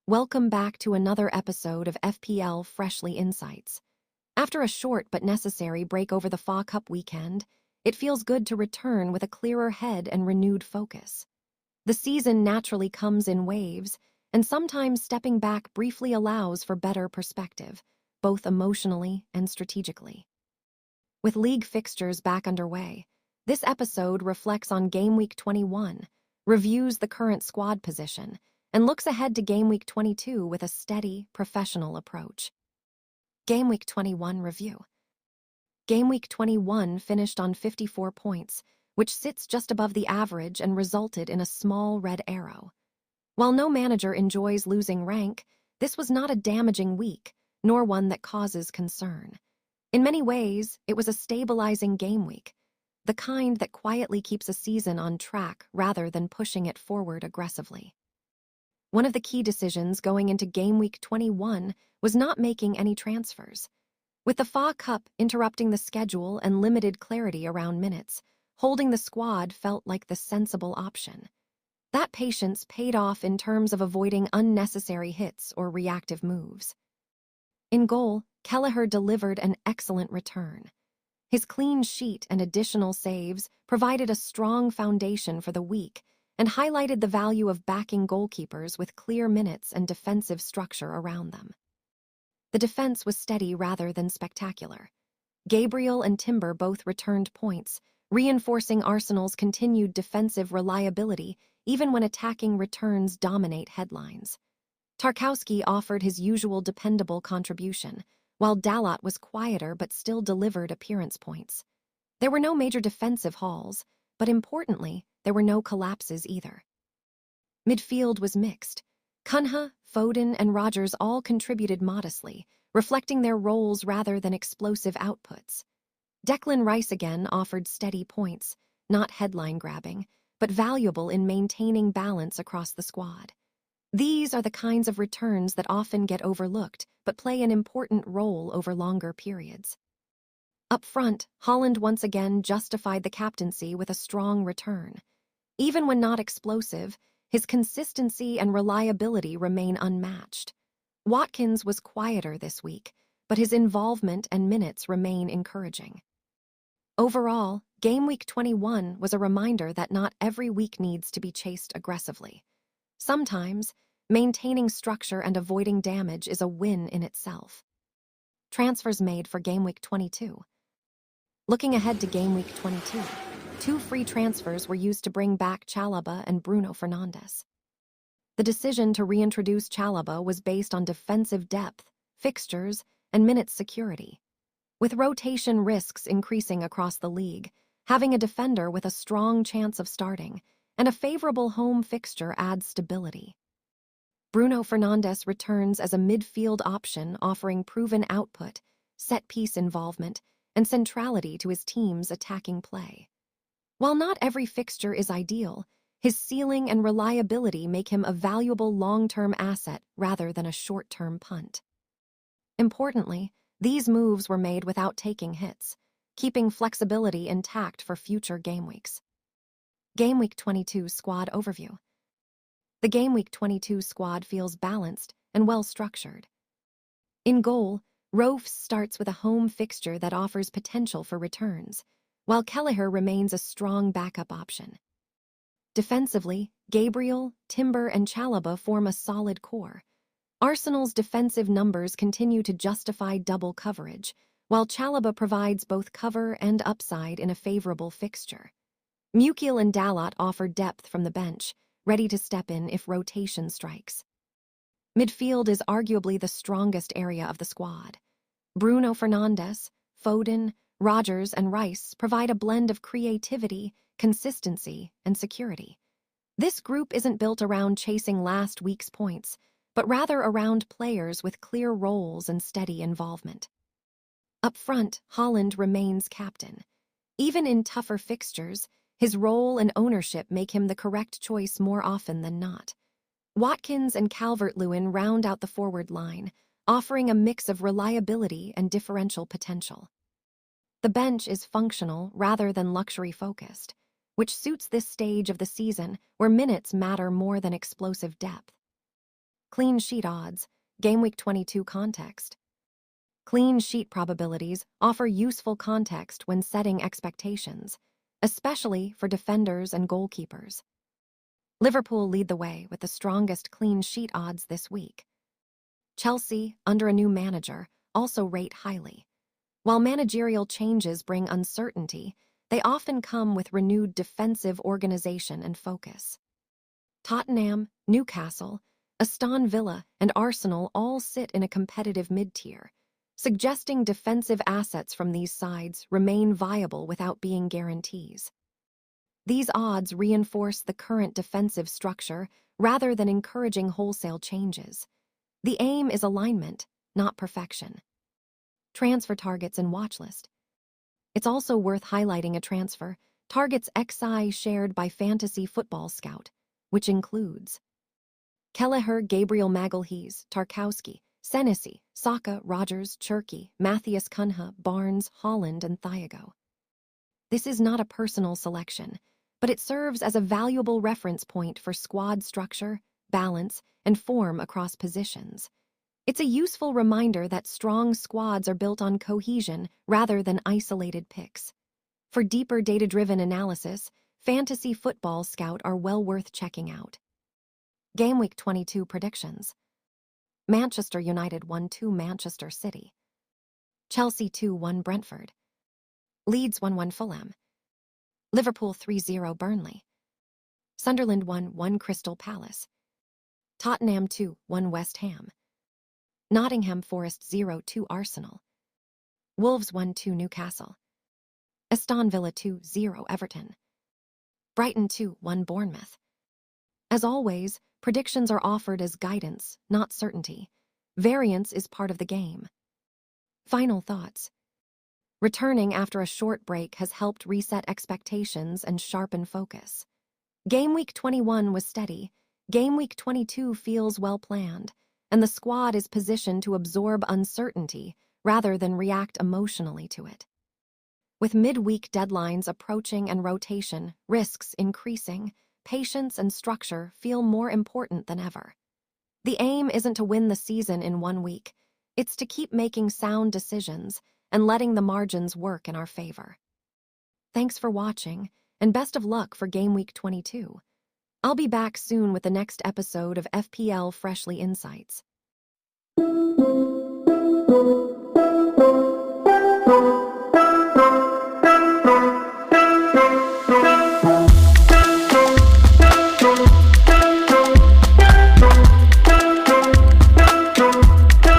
Welcome back to another episode of FPLFreshly Insights. After a short but necessary break over the FA Cup weekend, it feels good to return with a clearer head and renewed focus. The season naturally comes in waves, and sometimes stepping back briefly allows for better perspective, both emotionally and strategically. With league fixtures back underway, this episode reflects on Gameweek 21, reviews the current squad position, and looks ahead to Gameweek 22 with a steady, professional approach. Gameweek 21 review. Gameweek 21 finished on 54 points, which sits just above the average and resulted in a small red arrow. While no manager enjoys losing rank, this was not a damaging week, nor one that causes concern. In many ways, it was a stabilizing game week, the kind that quietly keeps a season on track rather than pushing it forward aggressively. One of the key decisions going into Gameweek 21 was not making any transfers. With the FA Cup interrupting the schedule and limited clarity around minutes, holding the squad felt like the sensible option. That patience paid off in terms of avoiding unnecessary hits or reactive moves. In goal, Kelleher delivered an excellent return. His clean sheet and additional saves provided a strong foundation for the week and highlighted the value of backing goalkeepers with clear minutes and defensive structure around them. The defense was steady rather than spectacular. Gabriel and Timber both returned points, reinforcing Arsenal's continued defensive reliability even when attacking returns dominate headlines. Tarkowski offered his usual dependable contribution, while Dalot was quieter but still delivered appearance points. There were no major defensive hauls, but importantly, there were no collapses either. Midfield was mixed. Cunha, Foden, and Rodgers all contributed modestly, reflecting their roles rather than explosive outputs. Declan Rice again offered steady points, not headline-grabbing, but valuable in maintaining balance across the squad. These are the kinds of returns that often get overlooked but play an important role over longer periods. Up front, Haaland once again justified the captaincy with a strong return. Even when not explosive, his consistency and reliability remain unmatched. Watkins was quieter this week, but his involvement and minutes remain encouraging. Overall, Gameweek 21 was a reminder that not every week needs to be chased aggressively. Sometimes, maintaining structure and avoiding damage is a win in itself. Transfers made for Gameweek 22. Looking ahead to Gameweek 22, 2 free transfers were used to bring back Chalobah and Bruno Fernandes. The decision to reintroduce Chalobah was based on defensive depth, fixtures, and minutes security. With rotation risks increasing across the league, having a defender with a strong chance of starting and a favorable home fixture adds stability. Bruno Fernandes returns as a midfield option offering proven output, set-piece involvement, and centrality to his team's attacking play. While not every fixture is ideal, his ceiling and reliability make him a valuable long-term asset rather than a short-term punt. Importantly, these moves were made without taking hits, keeping flexibility intact for future game weeks. Gameweek 22 squad overview. The Gameweek 22 squad feels balanced and well-structured. In goal, Rofe starts with a home fixture that offers potential for returns, while Kelleher remains a strong backup option. Defensively, Gabriel, Timber, and Chalobah form a solid core. Arsenal's defensive numbers continue to justify double coverage, while Chalobah provides both cover and upside in a favorable fixture. Mukiel and Dalot offer depth from the bench, ready to step in if rotation strikes. Midfield is arguably the strongest area of the squad. Bruno Fernandes, Foden, Rodgers, and Rice provide a blend of creativity, consistency, and security. This group isn't built around chasing last week's points, but rather around players with clear roles and steady involvement. Up front, Haaland remains captain. Even in tougher fixtures, his role and ownership make him the correct choice more often than not. Watkins and Calvert-Lewin round out the forward line, offering a mix of reliability and differential potential. The bench is functional rather than luxury-focused, which suits this stage of the season where minutes matter more than explosive depth. Clean sheet odds, Gameweek 22 context. Clean sheet probabilities offer useful context when setting expectations, especially for defenders and goalkeepers. Liverpool lead the way with the strongest clean sheet odds this week. Chelsea, under a new manager, also rate highly. While managerial changes bring uncertainty, they often come with renewed defensive organization and focus. Tottenham, Newcastle, Aston Villa, and Arsenal all sit in a competitive mid-tier, suggesting defensive assets from these sides remain viable without being guarantees. These odds reinforce the current defensive structure rather than encouraging wholesale changes. The aim is alignment, not perfection. Transfer targets and watchlist. It's also worth highlighting a transfer targets XI shared by Fantasy Football Scout, which includes Kelleher, Gabriel Magalhaes, Tarkowski, Senesi, Saka, Rogers, Cherki, Matthias Cunha, Barnes, Holland, and Thiago. This is not a personal selection, but it serves as a valuable reference point for squad structure, balance, and form across positions. It's a useful reminder that strong squads are built on cohesion rather than isolated picks. For deeper data-driven analysis, Fantasy Football Scout are well worth checking out. Gameweek 22 predictions. Manchester United 1-2 Manchester City. Chelsea 2-1 Brentford. Leeds 1-1 Fulham. Liverpool 3-0 Burnley. Sunderland 1-1 Crystal Palace. Tottenham 2-1 West Ham. Nottingham Forest 0-2 Arsenal. Wolves 1-2 Newcastle. Aston Villa 2-0 Everton. Brighton 2-1 Bournemouth. As always, predictions are offered as guidance, not certainty. Variance is part of the game. Final thoughts. Returning after a short break has helped reset expectations and sharpen focus. Gameweek 21 was steady. Gameweek 22 feels well planned, and the squad is positioned to absorb uncertainty rather than react emotionally to it. With midweek deadlines approaching and rotation risks increasing, patience and structure feel more important than ever. The aim isn't to win the season in 1 week, it's to keep making sound decisions and letting the margins work in our favor. Thanks for watching, and best of luck for Gameweek 22. I'll be back soon with the next episode of FPL Freshly Insights.